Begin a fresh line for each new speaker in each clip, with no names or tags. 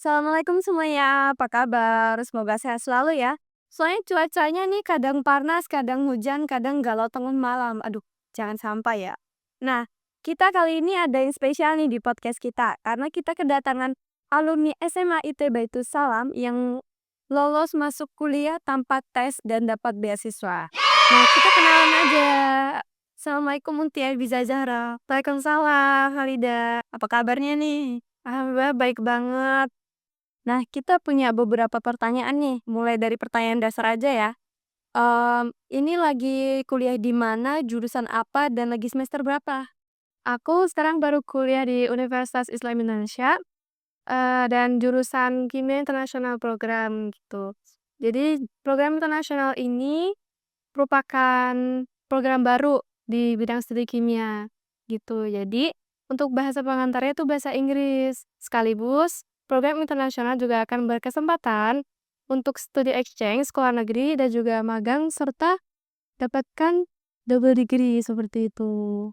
Assalamualaikum semuanya, apa kabar? Semoga sehat selalu ya. Soalnya cuacanya nih kadang panas, kadang hujan, kadang galau tengah malam. Aduh, jangan sampai ya. Nah, kita kali ini ada yang spesial nih di podcast kita. Karena kita kedatangan alumni SMA IT Baitus Salam yang lolos masuk kuliah tanpa tes dan dapat beasiswa. Nah, kita kenalan aja. Assalamualaikum Muntiar Biza Zahra. Waalaikumsalam Halida. Apa kabarnya nih? Alhamdulillah baik banget. Nah, kita punya beberapa pertanyaan nih, mulai dari pertanyaan dasar aja ya. Ini lagi kuliah di mana, jurusan apa, dan lagi semester berapa? Aku sekarang baru kuliah di Universitas Islam Indonesia, dan jurusan Kimia Internasional Program gitu. Jadi, program internasional ini merupakan program baru di bidang studi kimia gitu. Jadi, untuk bahasa pengantarnya itu bahasa Inggris. Sekaligus, program internasional juga akan berkesempatan untuk studi exchange ke luar negeri dan juga magang serta dapatkan double degree seperti itu.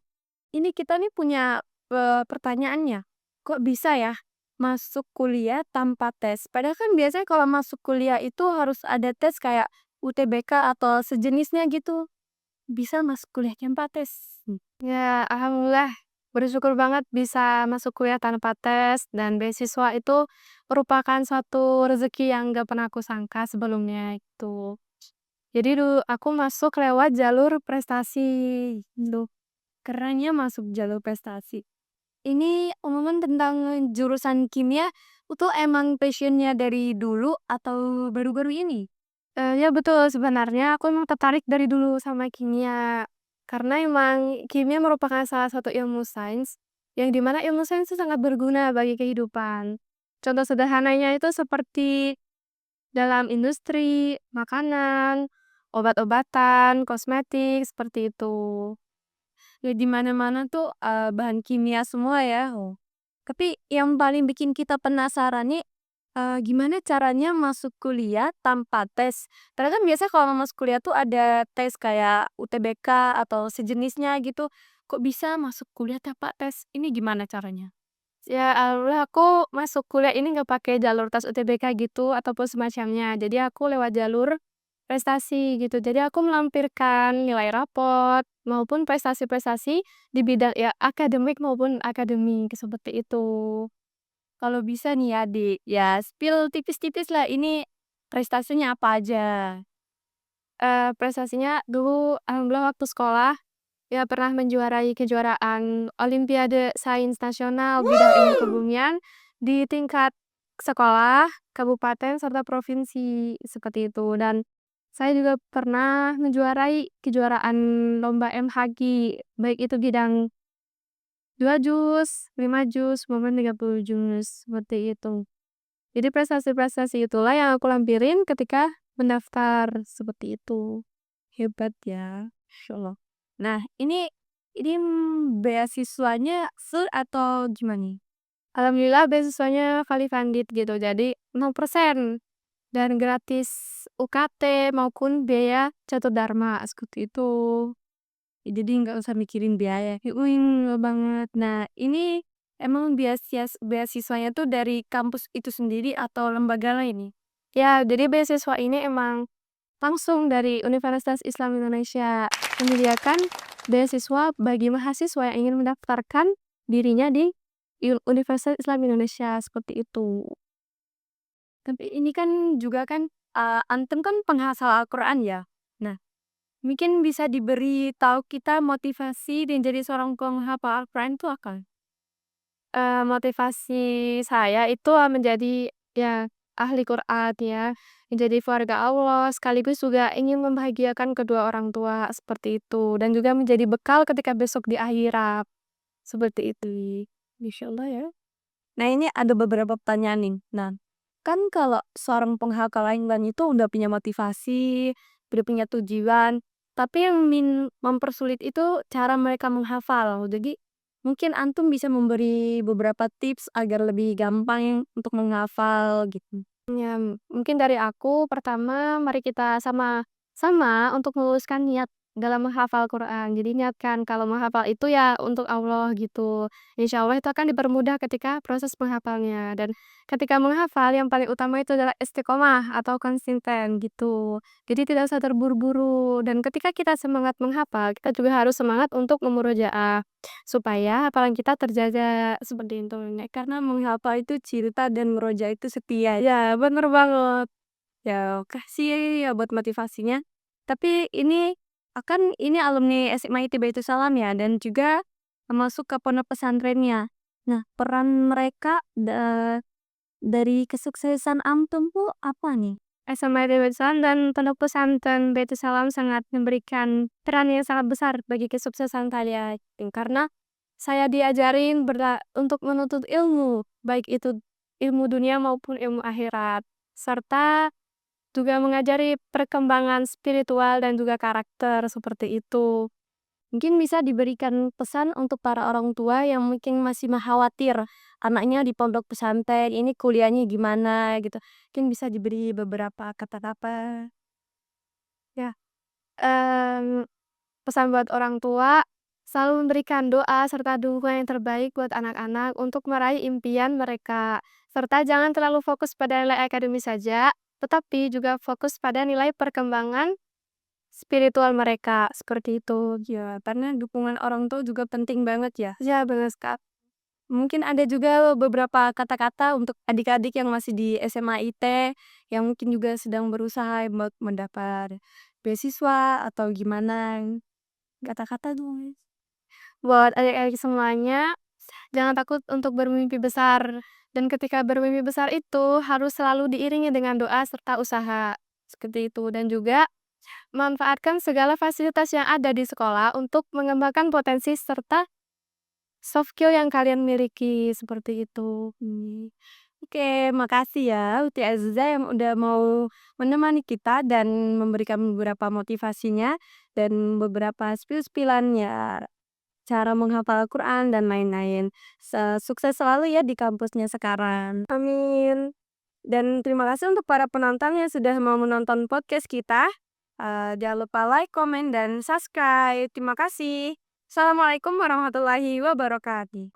Ini kita nih punya pertanyaannya. Kok bisa ya masuk kuliah tanpa tes? Padahal kan biasanya kalau masuk kuliah itu harus ada tes kayak UTBK atau sejenisnya gitu. Bisa masuk kuliah tanpa tes. Ya, alhamdulillah bersyukur banget bisa masuk kuliah tanpa tes dan beasiswa itu merupakan suatu rezeki yang gak pernah aku sangka sebelumnya itu. Jadi dulu aku masuk lewat jalur prestasi gitu. Kerennya masuk jalur prestasi. Ini umuman tentang jurusan kimia itu emang passionnya dari dulu atau baru-baru ini? Ya betul, sebenarnya aku emang tertarik dari dulu sama kimia. Karena emang kimia merupakan salah satu ilmu sains, yang dimana ilmu sains itu sangat berguna bagi kehidupan. Contoh sederhananya itu seperti dalam industri, makanan, obat-obatan, kosmetik, seperti itu. Ya di mana-mana tuh bahan kimia semua ya. Oh. Tapi yang paling bikin kita penasaran nih, gimana caranya masuk kuliah tanpa tes? Karena kan biasanya kalau mau masuk kuliah tuh ada tes kayak UTBK atau sejenisnya gitu. Kok bisa masuk kuliah tanpa tes? Ini gimana caranya? Ya, alhamdulillah aku masuk kuliah ini nggak pakai jalur tes UTBK gitu ataupun semacamnya. Jadi aku lewat jalur prestasi gitu. Jadi aku melampirkan nilai raport maupun prestasi-prestasi di bidang ya akademik maupun akademik seperti itu. Kalau bisa nih ya spill tipis-tipis lah ini prestasinya apa aja? Prestasinya dulu alhamdulillah waktu sekolah ya pernah menjuarai kejuaraan Olimpiade Sains Nasional bidang ilmu kebumian di tingkat sekolah, kabupaten, serta provinsi seperti itu. Dan saya juga pernah menjuarai kejuaraan lomba MHQ, baik itu bidang 2 juz, 5 juz, maupun 30 juz, seperti itu. Jadi prestasi-prestasi itulah yang aku lampirin ketika mendaftar, seperti itu. Hebat ya, Masya Allah. Nah, ini beasiswanya atau gimana nih? Alhamdulillah beasiswanya fully funded gitu, jadi 0% dan gratis UKT maupun biaya catur dharma, seperti itu. Jadi nggak usah mikirin biaya. Banget. Nah, ini emang beasiswanya tuh dari kampus itu sendiri atau lembaga lain nih? Ya, jadi beasiswa ini emang langsung dari Universitas Islam Indonesia menyediakan beasiswa bagi mahasiswa yang ingin mendaftarkan dirinya di Universitas Islam Indonesia seperti itu. Tapi ini kan juga kan antum kan penghafal Al-Qur'an ya. Nah, mungkin bisa diberi tahu kita motivasi dan jadi seorang penghafal Al-Qur'an itu apa? Motivasi saya itu menjadi ya ahli Quran ya, menjadi keluarga Allah sekaligus juga ingin membahagiakan kedua orang tua seperti itu dan juga menjadi bekal ketika besok di akhirat, seperti itu. Insyaallah ya. Nah, ini ada beberapa pertanyaan nih. Nah, kan kalau seorang penghafal Al-Qur'an itu udah punya motivasi, udah punya tujuan, tapi yang mempersulit itu cara mereka menghafal. Jadi, mungkin antum bisa memberi beberapa tips agar lebih gampang untuk menghafal gitu. Ya, mungkin dari aku pertama mari kita sama-sama untuk meluruskan niat dalam menghafal Quran. Jadi niatkan kalau menghafal itu ya untuk Allah gitu. Insya Allah itu akan dipermudah ketika proses menghafalnya. Dan ketika menghafal yang paling utama itu adalah istiqomah atau konsisten gitu. Jadi tidak usah terburu-buru. Dan ketika kita semangat menghafal, kita juga harus semangat untuk memurojaah supaya hafalan kita terjaga seperti itu. Nah, karena menghafal itu cinta dan murojaah itu setia. Ya, bener banget. Ya, kasih ya buat motivasinya. Tapi ini alumni SMA ITB Baitul Salam ya dan juga masuk ke pondok pesantrennya. Nah, peran mereka dari kesuksesan antum tuh apa nih? SMA ITB Baitul Salam dan pondok pesantren Baitul Salam sangat memberikan peran yang sangat besar bagi kesuksesan kalian. Karena saya diajarin untuk menuntut ilmu, baik itu ilmu dunia maupun ilmu akhirat. Serta juga mengajari perkembangan spiritual dan juga karakter seperti itu. Mungkin bisa diberikan pesan untuk para orang tua yang mungkin masih khawatir anaknya di pondok pesantren ini kuliahnya gimana gitu. Mungkin bisa diberi beberapa kata-kata ya. em, Pesan buat orang tua selalu memberikan doa serta dukungan yang terbaik buat anak-anak untuk meraih impian mereka. Serta jangan terlalu fokus pada nilai akademis saja, tetapi juga fokus pada nilai perkembangan spiritual mereka, seperti itu. Ya, karena dukungan orang tua juga penting banget ya. Ya, benar sekali. Mungkin ada juga beberapa kata-kata untuk adik-adik yang masih di SMA IT, yang mungkin juga sedang berusaha buat mendapat beasiswa atau gimana. Kata-kata dong. Buat adik-adik semuanya, jangan takut untuk bermimpi besar. Dan ketika bermimpi besar itu harus selalu diiringi dengan doa serta usaha. Seperti itu. Dan juga manfaatkan segala fasilitas yang ada di sekolah untuk mengembangkan potensi serta soft skill yang kalian miliki. Seperti itu. Oke, makasih ya Uti Aziza yang udah mau menemani kita dan memberikan beberapa motivasinya dan beberapa spill-spillan ya cara menghafal Al-Quran dan lain-lain. Sukses selalu ya di kampusnya sekarang. Amin. Dan terima kasih untuk para penonton yang sudah mau menonton podcast kita. Jangan lupa like, komen, dan subscribe. Terima kasih. Assalamualaikum warahmatullahi wabarakatuh.